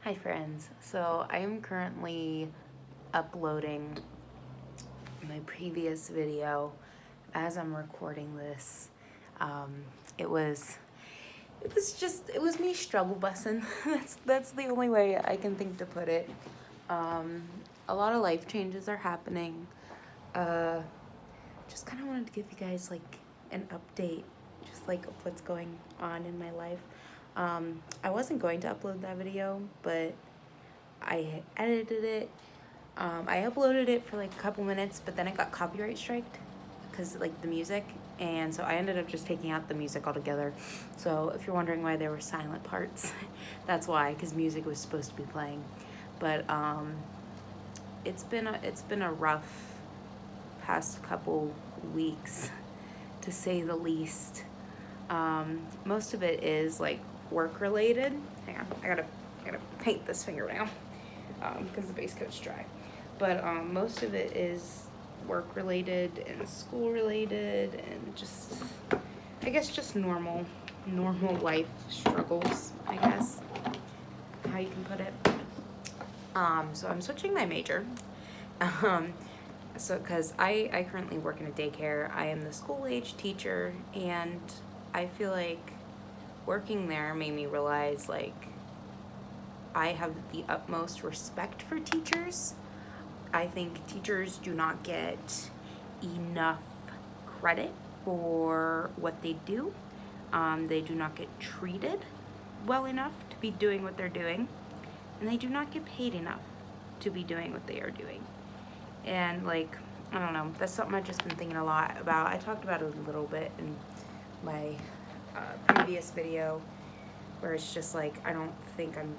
Hi friends, so I am currently uploading my previous video as I'm recording this. Um, it was me struggle bussing. that's the only way I can think to put it. A lot of life changes are happening. Just kind of wanted to give you guys like an update, just like of what's going on in my life. I wasn't going to upload that video, but I edited it. I uploaded it for like a couple minutes, but then it got copyright striked because like the music, and so I ended up just taking out the music altogether. So if you're wondering why there were silent parts, that's why, because music was supposed to be playing. But it's been a rough past couple weeks, to say the least. Most of it is like work related. Hang on, I gotta paint this fingernail because the base coat's dry. But most of it is work related and school related and just, I guess, just normal life struggles, I guess, how you can put it. So I'm switching my major. So because I currently work in a daycare. I am the school age teacher, and I feel like working there made me realize like I have the utmost respect for teachers. I think teachers do not get enough credit for what they do. They do not get treated well enough to be doing what they're doing, and they do not get paid enough to be doing what they are doing. And like, I don't know, that's something I've just been thinking a lot about. I talked about it a little bit in my previous video, where it's just like, I don't think I'm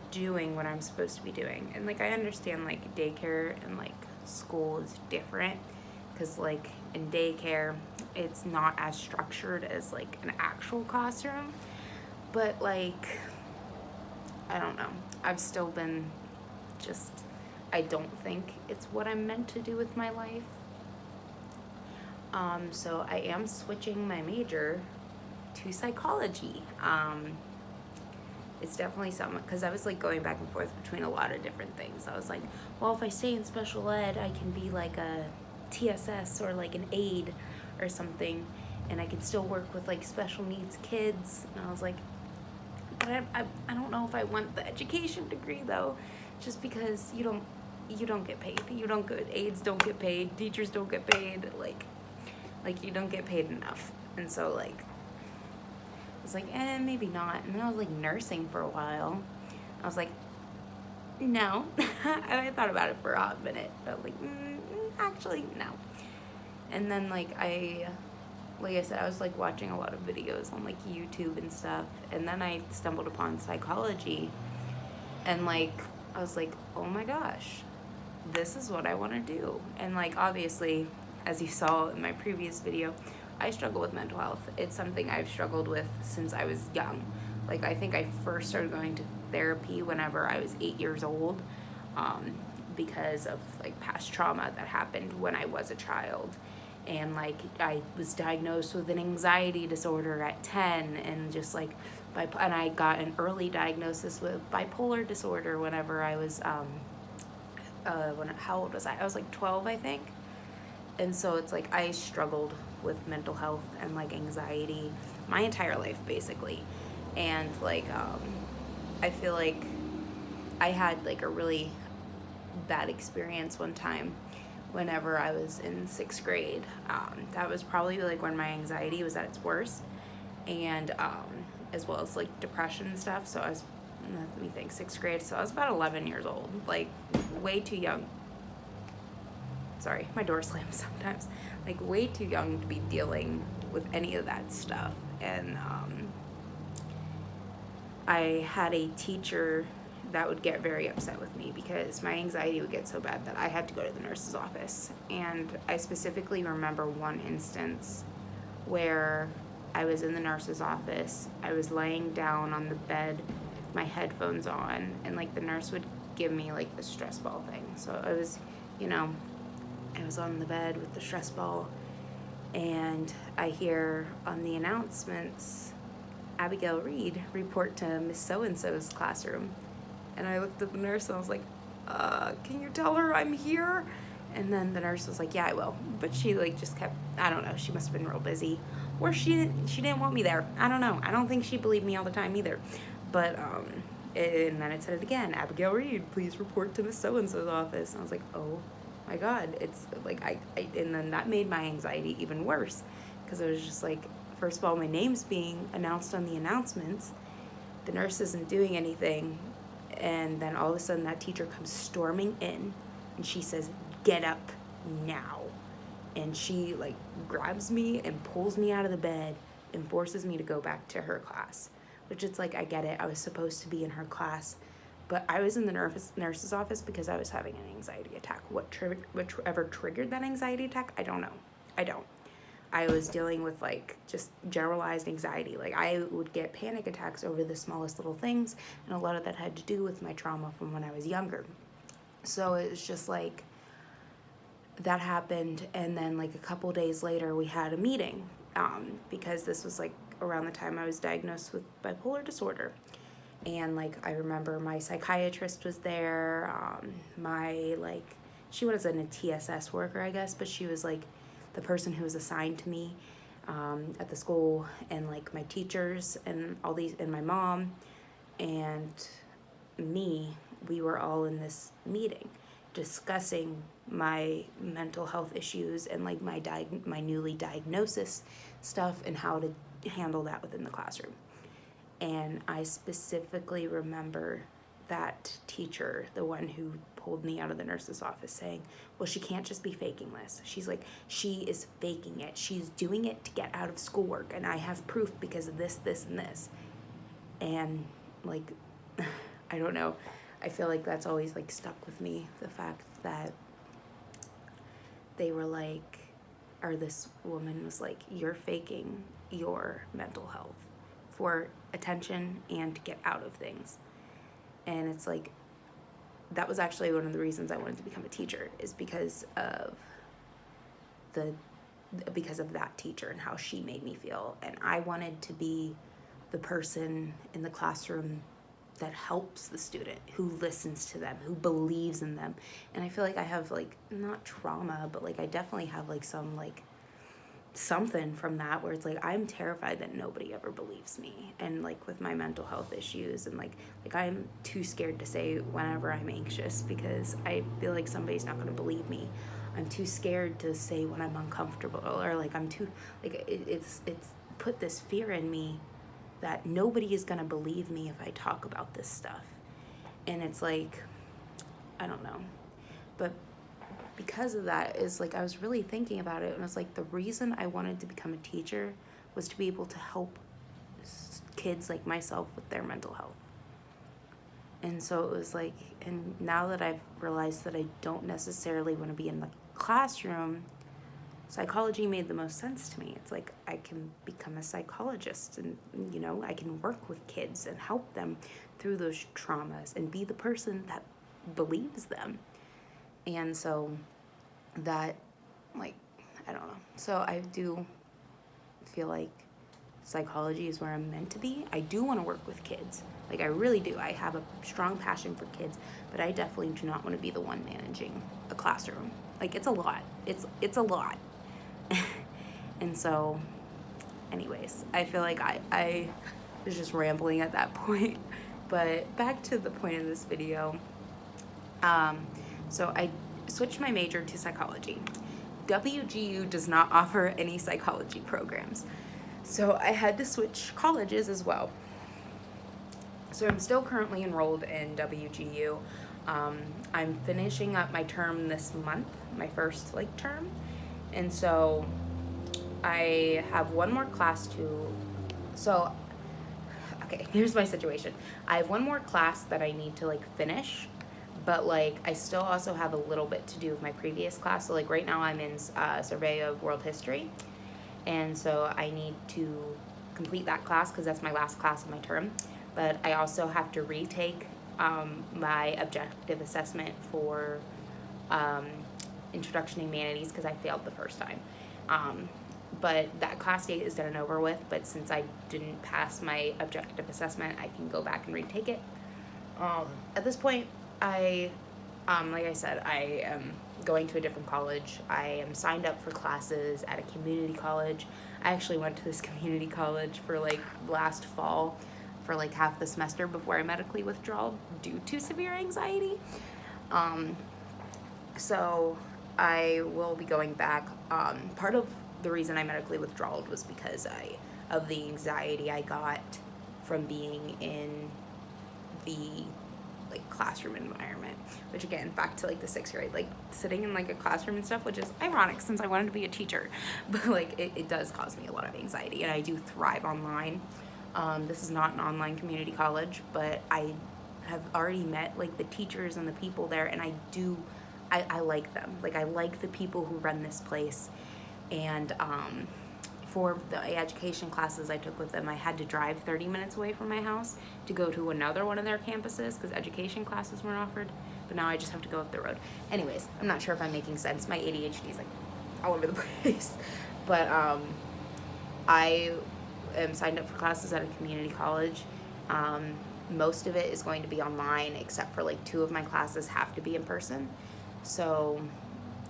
doing what I'm supposed to be doing. And like, I understand like daycare and like school is different, because like in daycare it's not as structured as like an actual classroom, but like, I don't know, I've still been just, I don't think it's what I'm meant to do with my life. So I am switching my major to psychology. It's definitely something, because I was like going back and forth between a lot of different things. I was like, well, if I stay in special ed, I can be like a TSS or like an aide or something, and I can still work with like special needs kids. And I was like, but I don't know if I want the education degree though, just because you don't get paid. You don't get, aides don't get paid, teachers don't get paid, like you don't get paid enough. And so like, I was like, maybe not. And then I was like nursing for a while. I was like, no. And I thought about it for a hot minute. I was like, actually, no. And then like I said, I was like watching a lot of videos on like YouTube and stuff. And then I stumbled upon psychology. And like, I was like, oh my gosh, this is what I want to do. And like, obviously, as you saw in my previous video, I struggle with mental health. It's something I've struggled with since I was young. Like, I think I first started going to therapy whenever I was 8 years old, because of like past trauma that happened when I was a child. And like, I was diagnosed with an anxiety disorder at 10, and just like, and I got an early diagnosis with bipolar disorder whenever I was, how old was I? I was like 12, I think. And so it's like, I struggled with mental health and like anxiety my entire life basically. And like, I feel like I had like a really bad experience one time whenever I was in 6th grade. That was probably like when my anxiety was at its worst, and as well as like depression and stuff. So I was, let me think, 6th grade, so I was about 11 years old, like way too young. Sorry, my door slams sometimes. Like, way too young to be dealing with any of that stuff. And I had a teacher that would get very upset with me because my anxiety would get so bad that I had to go to the nurse's office. And I specifically remember one instance where I was in the nurse's office. I was laying down on the bed, my headphones on, and like the nurse would give me like the stress ball thing. So I was, I was on the bed with the stress ball, and I hear on the announcements, Abigail Reed report to Miss So-and-so's classroom. And I looked at the nurse and I was like, can you tell her I'm here? And then the nurse was like, yeah, I will. But she like just kept, I don't know, she must have been real busy. Or she didn't want me there. I don't know. I don't think she believed me all the time either. But, and then it said it again, Abigail Reed, please report to Miss So-and-so's office. And I was like, oh my God. It's like, and then that made my anxiety even worse. Because I was just like, first of all, my name's being announced on the announcements. The nurse isn't doing anything. And then all of a sudden that teacher comes storming in and she says, get up now. And she like grabs me and pulls me out of the bed and forces me to go back to her class, which it's like, I get it. I was supposed to be in her class, but I was in the nurse's office because I was having an anxiety attack. Whatever triggered that anxiety attack, I don't know. I don't. I was dealing with like just generalized anxiety. Like I would get panic attacks over the smallest little things, and a lot of that had to do with my trauma from when I was younger. So it was just like that happened, and then like a couple days later we had a meeting because this was like around the time I was diagnosed with bipolar disorder. And like I remember my psychiatrist was there, she wasn't a TSS worker, I guess, but she was like the person who was assigned to me at the school, and like my teachers and all these, and my mom and me, we were all in this meeting discussing my mental health issues and like my newly diagnosis stuff and how to handle that within the classroom. And I specifically remember that teacher, the one who pulled me out of the nurse's office, saying, well, she can't just be faking this. She's like, she is faking it. She's doing it to get out of schoolwork, and I have proof because of this, this, and this. And like, I don't know. I feel like that's always like stuck with me, the fact that they were like, or this woman was like, you're faking your mental health for attention and to get out of things. And it's like, that was actually one of the reasons I wanted to become a teacher, is because of that teacher and how she made me feel. And I wanted to be the person in the classroom that helps the student, who listens to them, who believes in them. And I feel like I have like, not trauma, but like I definitely have like some like something from that, where it's like I'm terrified that nobody ever believes me. And like with my mental health issues, and like I'm too scared to say whenever I'm anxious, because I feel like somebody's not going to believe me. I'm too scared to say when I'm uncomfortable, or like I'm too like it's put this fear in me that nobody is going to believe me if I talk about this stuff. And it's like, I don't know, but because of that is like, I was really thinking about it, and it's like the reason I wanted to become a teacher was to be able to help kids like myself with their mental health. And so it was like, and now that I've realized that I don't necessarily want to be in the classroom, psychology made the most sense to me. It's like I can become a psychologist, and you know, I can work with kids and help them through those traumas and be the person that believes them. And so that, like, I don't know. So I do feel like psychology is where I'm meant to be. I do want to work with kids. Like, I really do. I have a strong passion for kids, but I definitely do not want to be the one managing a classroom. Like, it's a lot. It's a lot. And so, anyways, I feel like I was just rambling at that point. But back to the point of this video. So I switched my major to psychology. WGU does not offer any psychology programs. So I had to switch colleges as well. So I'm still currently enrolled in WGU. I'm finishing up my term this month, my first like term. And so I have one more class okay, here's my situation. I have one more class that I need to like finish, but like I still also have a little bit to do with my previous class. So like right now I'm in survey of world history, and so I need to complete that class because that's my last class of my term. But I also have to retake my objective assessment for Introduction to Humanities because I failed the first time. But that class date is done and over with, but since I didn't pass my objective assessment, I can go back and retake it. At this point, like I said, I am going to a different college. I am signed up for classes at a community college. I actually went to this community college for like last fall for like half the semester before I medically withdrew due to severe anxiety. So I will be going back. Part of the reason I medically withdrawed was because of the anxiety I got from being in the like classroom environment, which again, back to like the 6th grade, like sitting in like a classroom and stuff, which is ironic since I wanted to be a teacher, but like it does cause me a lot of anxiety, and I do thrive online. This is not an online community college, but I have already met like the teachers and the people there, and I like them. Like I like the people who run this place, and for the education classes I took with them, I had to drive 30 minutes away from my house to go to another one of their campuses because education classes weren't offered, but now I just have to go up the road. Anyways, I'm not sure if I'm making sense. My ADHD is like all over the place. But I am signed up for classes at a community college. Most of it is going to be online, except for like 2 of my classes have to be in person. So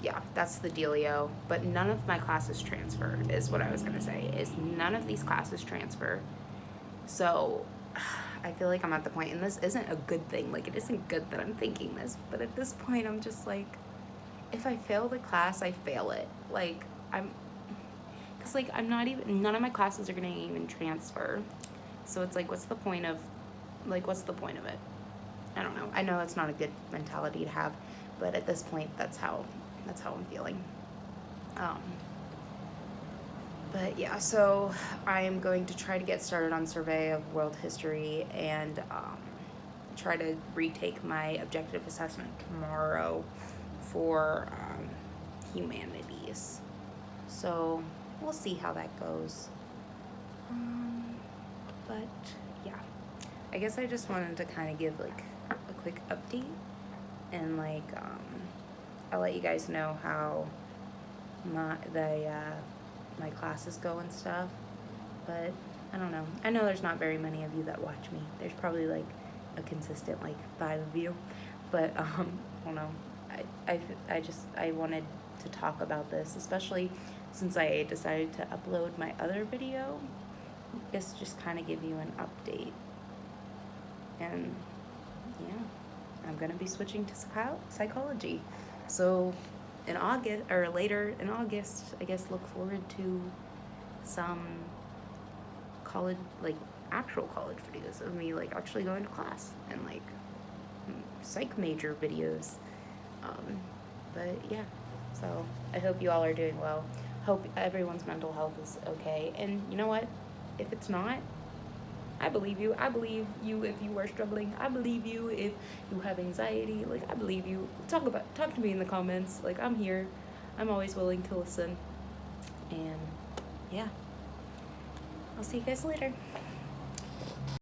yeah, that's the dealio. But none of my classes transfer is what I was gonna say, is none of these classes transfer. So I feel like I'm at the point, and this isn't a good thing, like it isn't good that I'm thinking this, but at this point I'm just like, if I fail the class, I fail it. Like because like none of my classes are gonna even transfer. So it's like, what's the point of it? I don't know. I know it's not a good mentality to have, but at this point, that's how I'm feeling. But yeah, so I am going to try to get started on survey of world history and try to retake my objective assessment tomorrow for humanities. So we'll see how that goes. But yeah, I guess I just wanted to kind of give like a quick update, and like I'll let you guys know how my classes go and stuff. But I don't know. I know there's not very many of you that watch me. There's probably like a consistent like 5 of you. But I don't know. I wanted to talk about this, especially since I decided to upload my other video. I guess just kind of give you an update. And yeah, I'm gonna be switching to psychology. So in August, or later in August, I guess look forward to some college, like actual college videos of me like actually going to class, and like psych major videos. But yeah, so I hope you all are doing well. Hope everyone's mental health is okay. And you know what? If it's not, I believe you. I believe you if you are struggling. I believe you if you have anxiety. Like, I believe you. Talk to me in the comments. Like, I'm here. I'm always willing to listen. And yeah, I'll see you guys later.